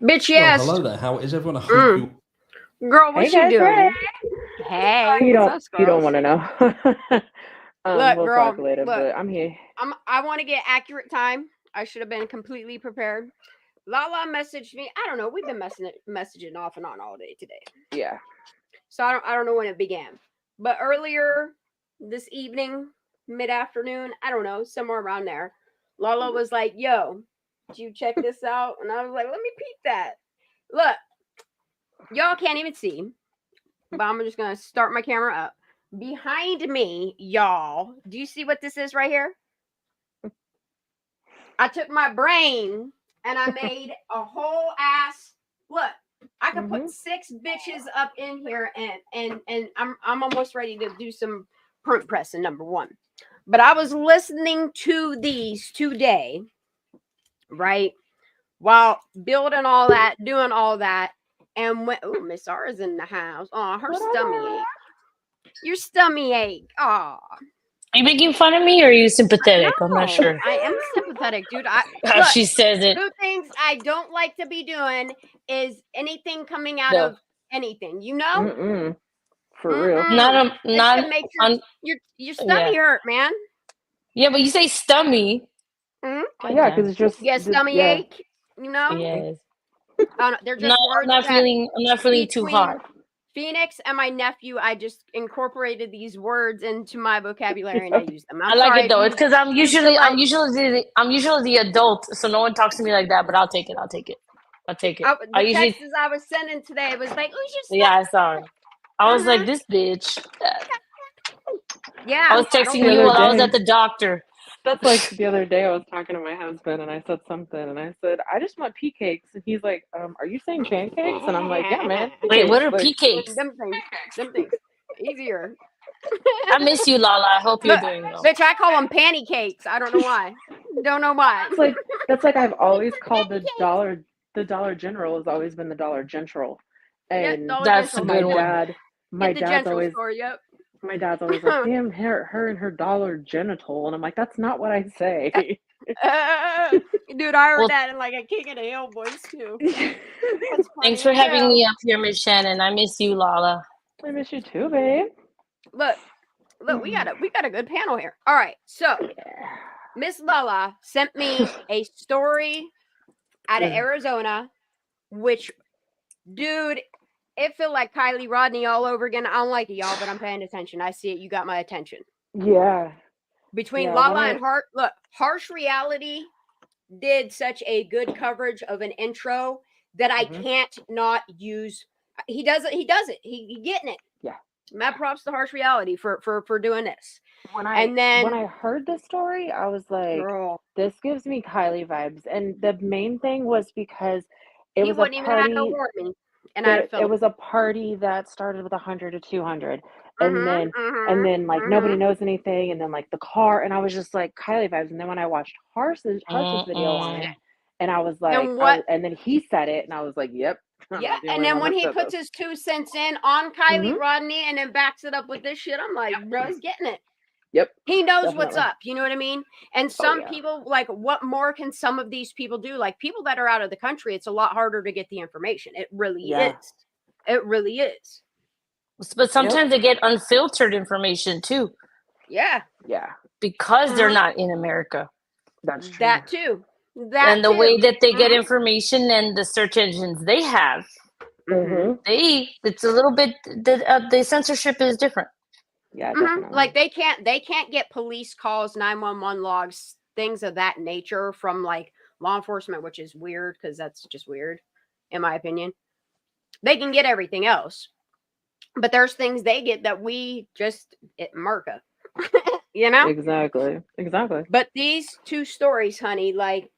Bitch, Well, yes. hello there. How is everyone? I hope you. Girl, what Hey you guys, doing? hey. Hey, You what's don't up, you don't Scarls? want to know. Look, We'll talk girl, later, look. but I'm here. I want to get accurate time. I should have been completely prepared. Lala messaged me. I don't know. We've been messaging off and on all day today. Yeah. So I don't know when it began. But earlier this evening, mid-afternoon, I don't know, somewhere around there, Lala was like, yo, did you check this out? And I was like, let me peep that. Look, y'all can't even see, but I'm just going to start my camera up. Behind me, y'all, do you see what this is right here? I took my brain and I made a whole ass, look, I could put 6 bitches up in here and I'm almost ready to do some print pressing, number one. But I was listening to these today, right? While building all that, doing all that, and when Miss R's in the house. Oh, her stomach ache. Your stomach ache. Oh. Are you making fun of me or are you sympathetic? No, I'm not sure. I am sympathetic, dude. How Look, she says it. 2 things I don't like to be doing is anything coming out No. of anything, you know? For real. Not This should make on. your stomach hurt, man. Yeah, but you say stummy. Yeah, because it's just Yes, stomach ache, you know? Yes. They're just words I'm not feeling too hot. Phoenix and my nephew, I just incorporated these words into my vocabulary and I use them. I like it though. It's because I'm usually the adult, so no one talks to me like that. But I'll take it. The texts I was sending today was like, "Oh, yeah, I saw it. I was like, this bitch. Yeah, I was texting The you other while I was day. at the doctor. That's like the other day I was talking to my husband and I said something and I said, I just want pea cakes. And he's like, are you saying pancakes? And I'm like, yeah, man. Wait, what are Like, pea cakes? Them things. Easier. I miss you, Lala. I hope you're doing well. Bitch, I call them panty cakes. I don't know why. Don't know why. That's like I've always called the Dollar General has always been the Dollar Gentral. And that's a good one. My dad's always store, yep. My dad's always like, damn, her and her dollar genital. And I'm like, that's not what I say. Dude, I heard that in like a King of the Hill voice too. Thanks for having me up here, Miss Shannon. I miss you, Lala. I miss you too, babe. Look, we got a good panel here. All right, so Miss Lala sent me a story out of Arizona, which, dude, it feel like Kylie Rodni all over again. I don't like it, y'all, but I'm paying attention. I see it. You got my attention. Yeah. Between Lala and Harsh Reality did such a good coverage of an intro that I can't not use. He does it. He getting it. Yeah. Mad props to Harsh Reality for doing this. When I heard the story, I was like, girl, this gives me Kylie vibes. And the main thing was because it was a party. No warning, and it was a party that started with 100 to 200. And then like nobody knows anything, and then like the car, and I was just like Kylie vibes. And then when I watched Harsh's video on it, and I was like, and then he said it, and I was like, yep. Yeah, and then when he puts his 2 cents in on Kylie Rodni and then backs it up with this shit, I'm like, bro, he's getting it. Yep. He knows what's up. You know what I mean? And some people, like, what more can some of these people do? Like, people that are out of the country, it's a lot harder to get the information. It really is. It really is. But sometimes they get unfiltered information too. Yeah. Yeah. Because they're not in America. That's true. That too. And the way that they get information and the search engines they have, it's a little bit, the censorship is different. Yeah, definitely. Like they can't get police calls, 911 logs, things of that nature from like law enforcement, which is weird because that's just weird, in my opinion. They can get everything else, but there's things they get that we just America, you know? Exactly. But these 2 stories, honey, like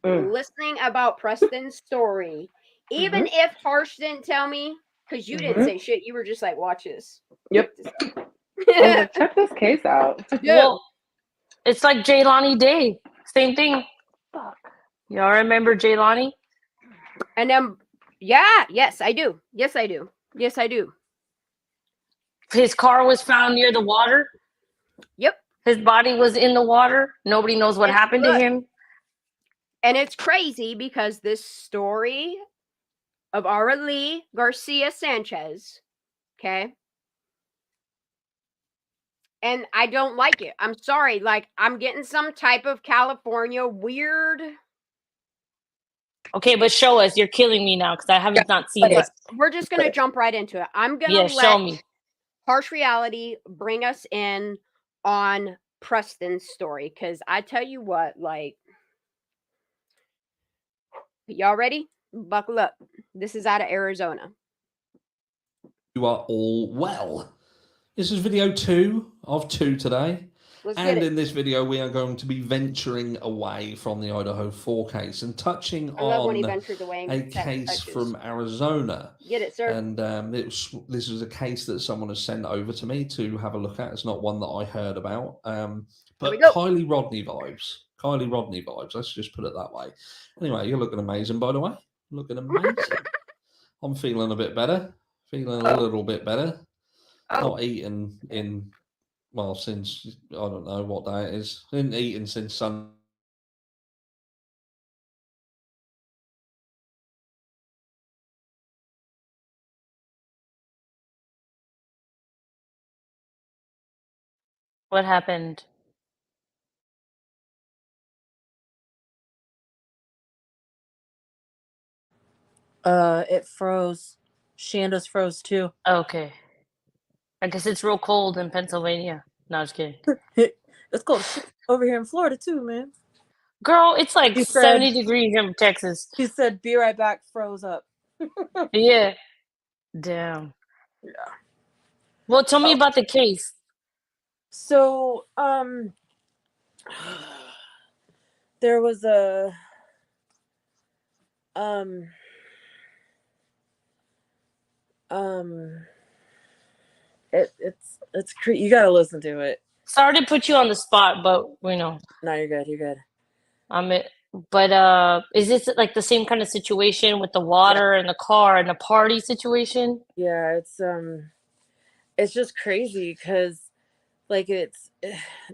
listening about Preston's story, even if Harsh didn't tell me, because you didn't say shit, you were just like, watch this. Yep. I was like, check this case out. Well, it's like Jaylani Day. Same thing. Fuck. Y'all remember Jaylani? And then, yes, I do. Yes, I do. His car was found near the water. Yep. His body was in the water. Nobody knows what happened to him. And it's crazy because this story of Arelie Garcia Sanchez. Okay. And I don't like it. I'm sorry. Like, I'm getting some type of California weird. Okay, but show us. You're killing me now because I haven't not seen this. We're just going to jump right into it. I'm going to show let me. Harsh Reality bring us in on Preston's story. Because I tell you what, like, y'all ready? Buckle up. This is out of Arizona. You are all well. This is video 2 of 2 today. And in this video, we are going to be venturing away from the Idaho 4 case and touching on a case from Arizona. Get it, sir. And this was a case that someone has sent over to me to have a look at. It's not one that I heard about. But Kiely Rodni vibes. Kiely Rodni vibes. Let's just put it that way. Anyway, you're looking amazing, by the way. Looking amazing. I'm feeling a bit better. Feeling a little bit better. Not eaten in, well, since, I don't know what day it is. Been eating since Sunday. What happened? It froze. Shanda's froze too. Okay. I guess it's real cold in Pennsylvania. No, I'm just kidding. It's cold over here in Florida too, man. Girl, it's like 70 degrees in Texas. He said, "Be right back." Froze up. Yeah. Damn. Yeah. Well, tell me about the case. So, there was a it's you gotta listen to it. Sorry to put you on the spot, but you know. No, you're good. You're good. But is this like the same kind of situation with the water and the car and the party situation? Yeah, it's just crazy because, like,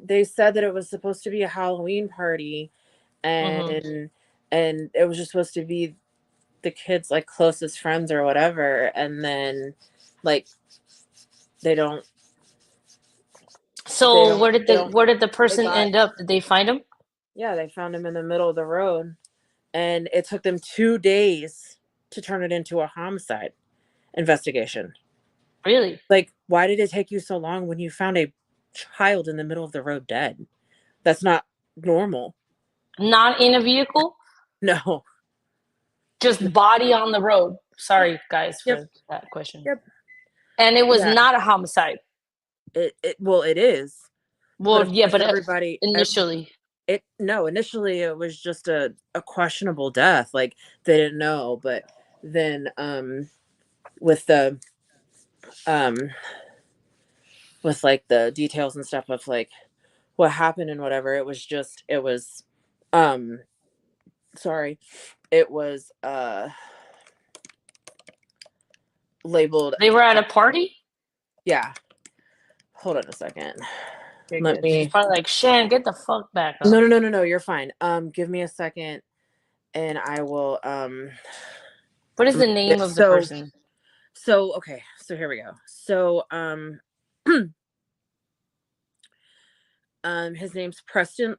they said that it was supposed to be a Halloween party, and it was just supposed to be the kids' like closest friends or whatever, and then like they don't. So where did the person end up? Did they find him? Yeah, they found him in the middle of the road, and it took them 2 days to turn it into a homicide investigation. Really? Like, why did it take you so long when you found a child in the middle of the road dead? That's not normal. Not in a vehicle? No. Just body on the road. Sorry, guys, for that question. Yep. And it was not a homicide. It is. Well, but everybody initially. Initially it was just a questionable death. Like, they didn't know, but then with the with like the details and stuff of like what happened and whatever, it was labeled. They were at a party? Yeah. Hold on a second. She's probably like, Shan, get the fuck back up. No, you're fine. Give me a second and I will what is the name of the person? So okay, so here we go. So his name's Preston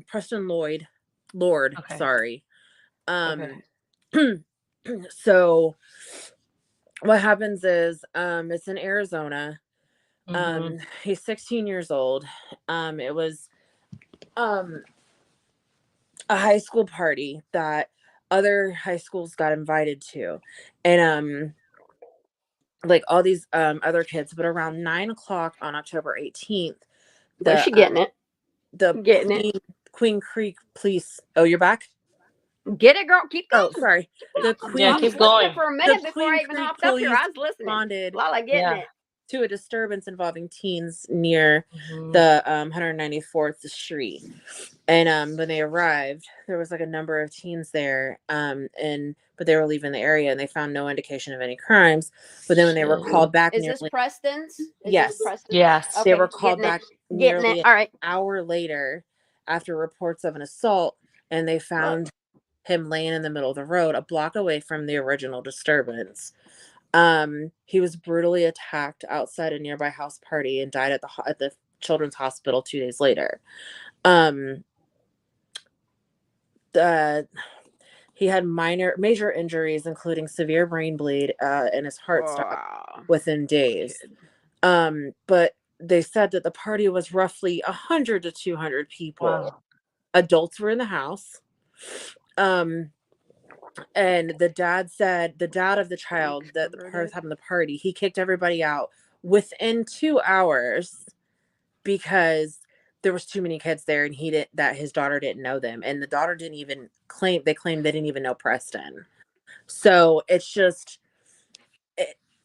Preston Lord. Okay. Sorry. So what happens is it's in Arizona. He's 16 years old. It was a high school party that other high schools got invited to, and like all these other kids, but around 9:00 on October 18th, where's she getting it? Queen Creek Police. Oh, you're back? Get it, girl. Keep going. Oh, sorry. The Queen, keep going. For a minute before I even hopped up here, I was listening. While I getting it. To a disturbance involving teens near the 194th Street, and when they arrived, there was like a number of teens there, but they were leaving the area, and they found no indication of any crimes. But then when they were called back, is this Preston's? Yes, yes, they were called back nearly an hour later after reports of an assault, and they found him laying in the middle of the road, a block away from the original disturbance. He was brutally attacked outside a nearby house party and died at the children's hospital 2 days later. He had major injuries, including severe brain bleed, and his heart stopped within days. But they said that the party was roughly 100 to 200 people. Wow. Adults were in the house. And the dad of the child that was having the party, he kicked everybody out within 2 hours because there was too many kids there, and his daughter didn't know them, and the daughter didn't even claim they didn't even know Preston. So it's just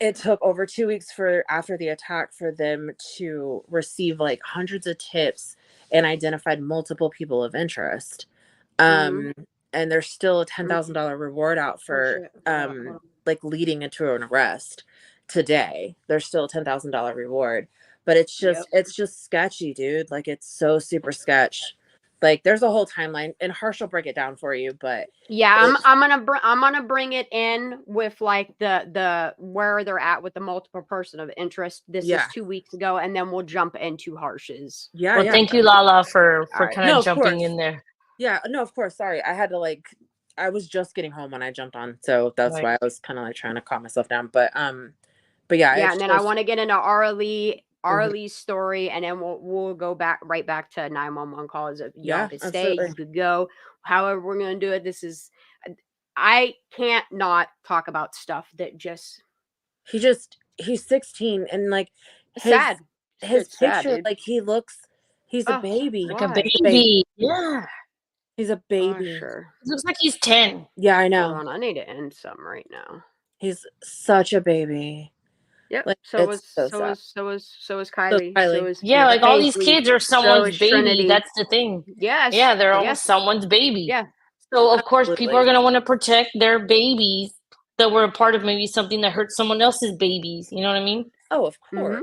it took over 2 weeks after the attack for them to receive like hundreds of tips and identified multiple people of interest. And there's still a $10,000 reward out for like leading into an arrest today. There's still a $10,000 reward, but it's just sketchy, dude. Like, it's so super sketch. Like, there's a whole timeline, and Harsh will break it down for you. But yeah, I'm gonna bring it in with like the where they're at with the multiple person of interest. This is 2 weeks ago, and then we'll jump into Harsh's. Well, thank you, Lala, for kind of jumping in there. Yeah, no, of course. Sorry, I was just getting home when I jumped on, so that's why I was kind of like trying to calm myself down. But yeah, and then I want to get into Arelie's story, and then we'll go right back to 911 calls. If you could stay, you could go. However, we're gonna do it. I can't not talk about stuff that just. He's 16, and like sad. His picture, sad, like he's a baby, like a baby. Yeah, he's a baby. Sure. It looks like he's 10. Yeah, I know. Hold on, I need to end something right now. He's such a baby. Yep. Like, so is Kiely. Like all these kids are someone's baby. Trinity. That's the thing. Yes. Yeah, they're all someone's baby. Yeah. So of course people are gonna want to protect their babies that were a part of maybe something that hurt someone else's babies. You know what I mean? Oh, of course.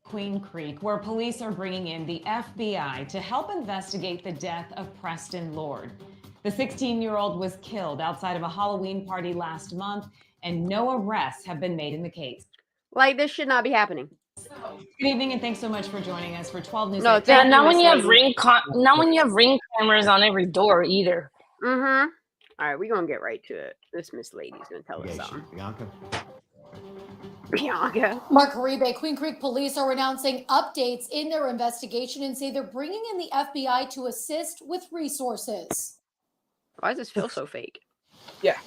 Queen Creek, where police are bringing in the FBI to help investigate the death of Preston Lord. The 16-year-old was killed outside of a Halloween party last month, and no arrests have been made in the case. Like, this should not be happening. Good evening, and thanks so much for joining us for 12 News. Not when you have ring cameras on every door either. All right, we're gonna get right to it. This Miss Lady's gonna tell us something. Bianca. Mark Uribe, Queen Creek police are announcing updates in their investigation and say they're bringing in the FBI to assist with resources. Why does this feel so fake? Yeah.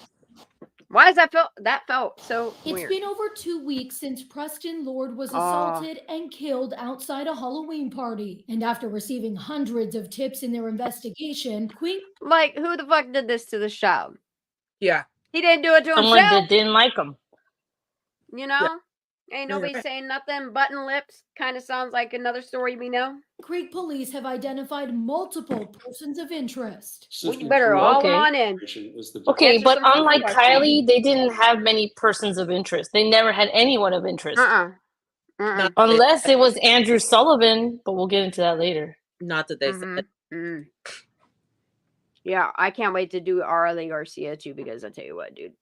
Why does that felt so weird? It's been over 2 weeks since Preston Lord was assaulted and killed outside a Halloween party. And after receiving hundreds of tips in their investigation, Like, who the fuck did this to the child? Yeah. He didn't do it to Someone himself. that didn't like him. You know? Ain't nobody saying nothing. Button lips kind of sounds like another story we know. Creek police have identified multiple persons of interest. Well, you better all on in. Okay, but unlike Kiely, they didn't have many persons of interest. They never had anyone of interest. Unless it was Andrew Sullivan, but we'll get into that later. Not that they said. Yeah, I can't wait to do Arelie Garcia too, because I tell you what, dude.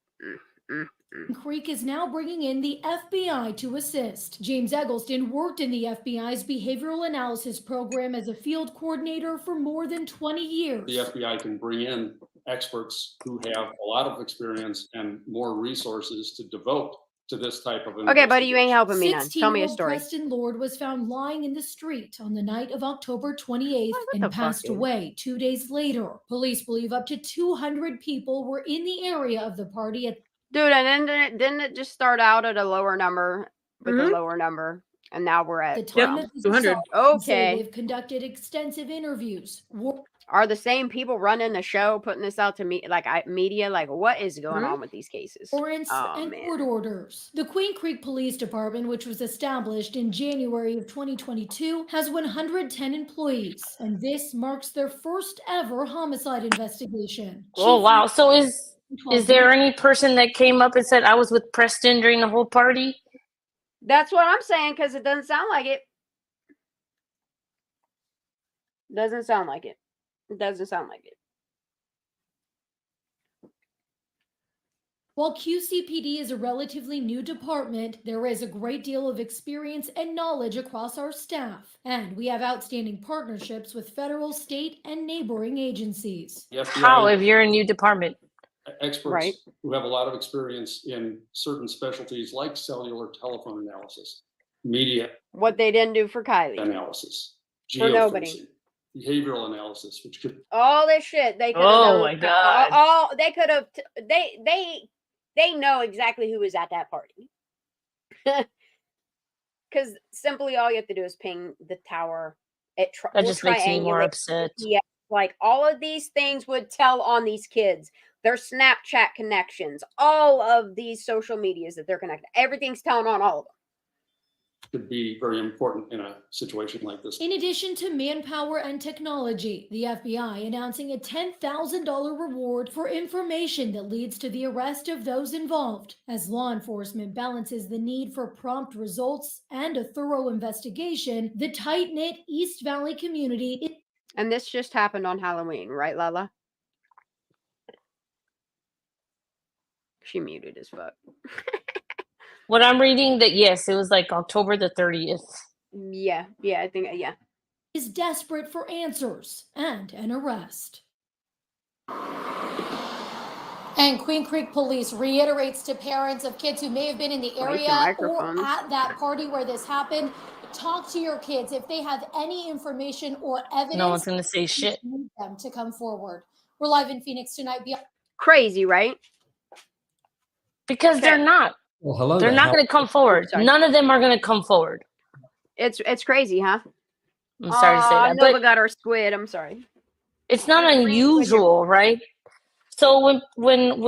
Creek is now bringing in the FBI to assist. James Eggleston worked in the FBI's behavioral analysis program as a field coordinator for more than 20 years. The FBI can bring in experts who have a lot of experience and more resources to devote to this type of Okay, buddy, you ain't helping me now. Tell me a story. Preston Lord was found lying in the street on the night of October 28th and passed away 2 days later. Police believe up to 200 people were in the area of the party at Dude, and then didn't it just start out at a lower number with a lower number, and now we're at the time of 200. Okay. They've conducted extensive interviews. Are the same people running the show putting this out to me media? Like, what is going on with these cases? Warrants and court orders. The Queen Creek Police Department, which was established in January of 2022, has 110 employees, and this marks their first ever homicide investigation. Oh wow! So is there any person that came up and said, I was with Preston during the whole party? That's what I'm saying, because it doesn't sound like it. Doesn't sound like it. It doesn't sound like it. While QCPD is a relatively new department, there is a great deal of experience and knowledge across our staff, and we have outstanding partnerships with federal, state, and neighboring agencies. How, if you're a new department? Experts who have a lot of experience in certain specialties like cellular telephone analysis, media. What they didn't do for Kiely. Analysis. For nobody. Behavioral analysis, which could. All this shit they could have done. Oh my God. All they could have. They know exactly who was at that party. Because simply all you have to do is ping the tower. That just makes me more upset. Yeah, like all of these things would tell on these kids. Their Snapchat connections, all of these social medias that they're connected. Everything's telling on all of them. Could be very important in a situation like this. In addition to manpower and technology, the FBI announcing a $10,000 reward for information that leads to the arrest of those involved, as law enforcement balances the need for prompt results and a thorough investigation. The tight-knit East Valley community. And this just happened on Halloween, right, Lala? She muted as fuck. What I'm reading that, yes, it was like October the 30th. Yeah, I think, yeah. Is desperate for answers and an arrest. And Queen Creek Police reiterates to parents of kids who may have been in the area or at that party where this happened, talk to your kids. If they have any information or evidence, no one's going to say shit. Need them to come forward. We're live in Phoenix tonight. Crazy, right? Because they're not. Well, hello. They're not going to come forward. None of them are going to come forward. It's crazy, huh? I'm sorry to say that. Nova got our squid. I'm sorry. It's not unusual, right? So when